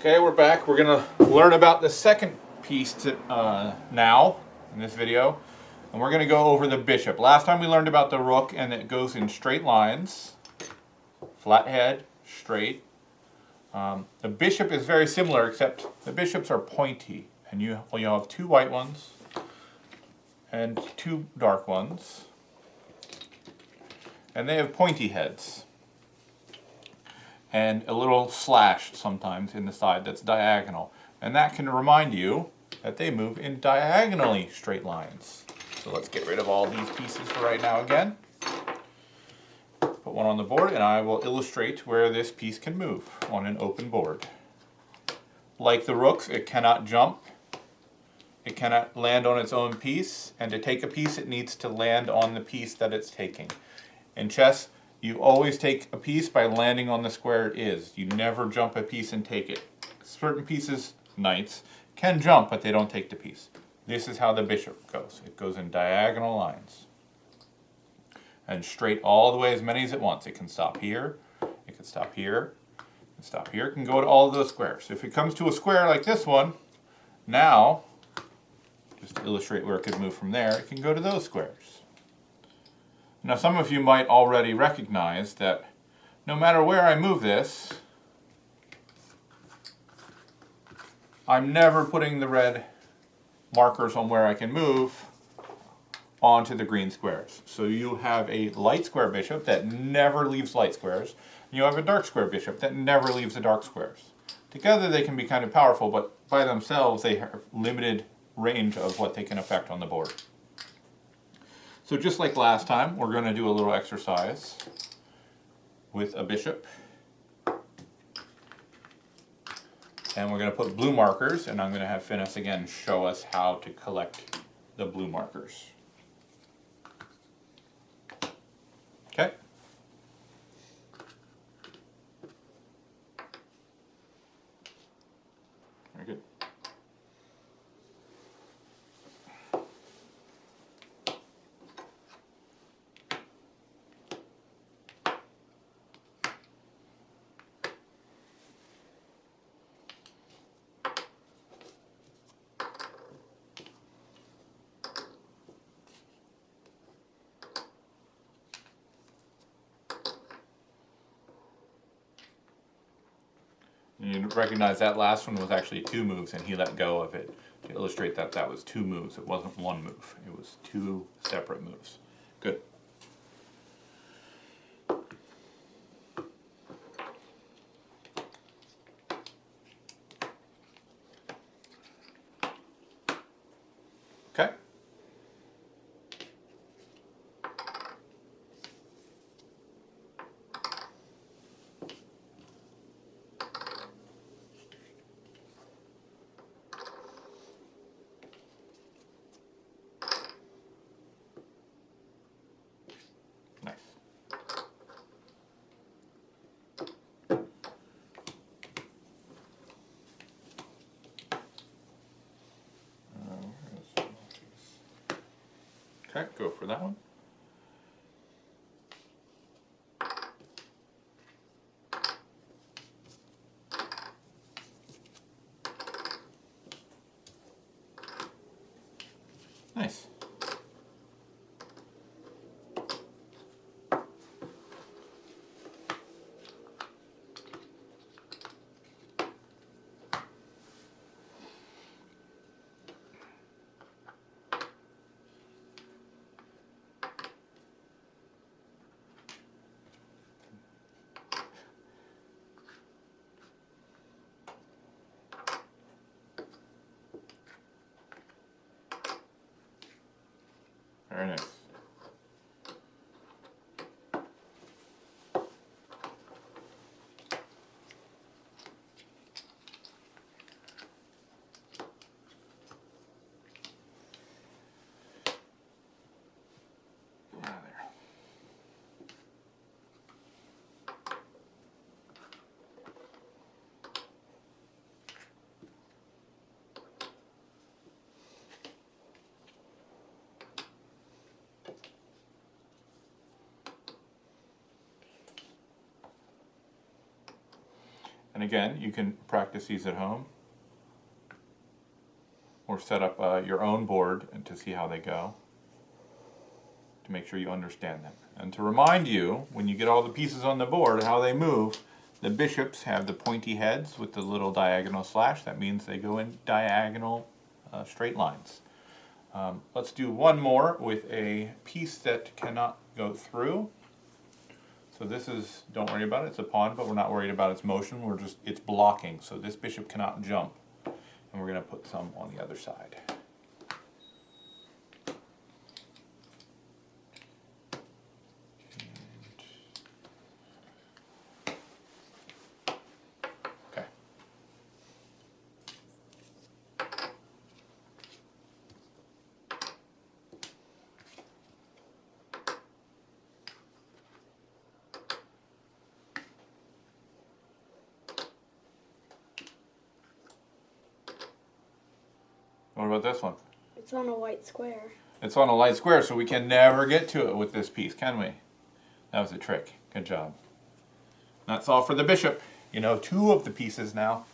Okay, we're back. We're going to learn about the second piece now in this video. And we're going to go over the bishop. Last time we learned about the rook, and it goes in straight lines. Flat head, straight. The bishop is very similar, except the bishops are pointy. And you'll have two white ones and two dark ones. And they have pointy heads. And a little slash sometimes in the side that's diagonal. And that can remind you that they move in diagonally straight lines. So let's get rid of all these pieces for right now again. Put one on the board and I will illustrate where this piece can move on an open board. Like the rooks, it cannot jump. It cannot land on its own piece. And to take a piece, it needs to land on the piece that it's taking. In chess, you always take a piece by landing on the square it is. You never jump a piece and take it. Certain pieces, knights, can jump, but they don't take the piece. This is how the bishop goes. It goes in diagonal lines. And straight all the way, as many as it wants. It can stop here, it can stop here, it can stop here. It can go to all of those squares. If it comes to a square like this one, now, just to illustrate where it could move from there, it can go to those squares. Now some of you might already recognize that no matter where I move this, I'm never putting the red markers on where I can move onto the green squares. So you have a light square bishop that never leaves light squares, and you have a dark square bishop that never leaves the dark squares. Together they can be kind of powerful, but by themselves they have limited range of what they can affect on the board. So just like last time, we're going to do a little exercise with a bishop. And we're going to put blue markers, and I'm going to have Finis again show us how to collect the blue markers. Okay? Very good. You recognize that last one was actually two moves, and he let go of it to illustrate that that was two moves. It wasn't one move. It was two separate moves. Good. Okay. Nice. Okay, go for that one. Nice. Very nice. Yeah, there. And again, you can practice these at home or set up your own board and to see how they go, to make sure you understand them. And to remind you, when you get all the pieces on the board, how they move, the bishops have the pointy heads with the little diagonal slash. That means they go in diagonal straight lines. Let's do one more with a piece that cannot go through. So this is, don't worry about it, it's a pawn, but we're not worried about its motion, it's blocking. So this bishop cannot jump. And we're going to put some on the other side. Okay. What about this one? It's on a white square. It's on a light square, so we can never get to it with this piece, can we? That was a trick. Good job. That's all for the bishop. You know 2 of the pieces now.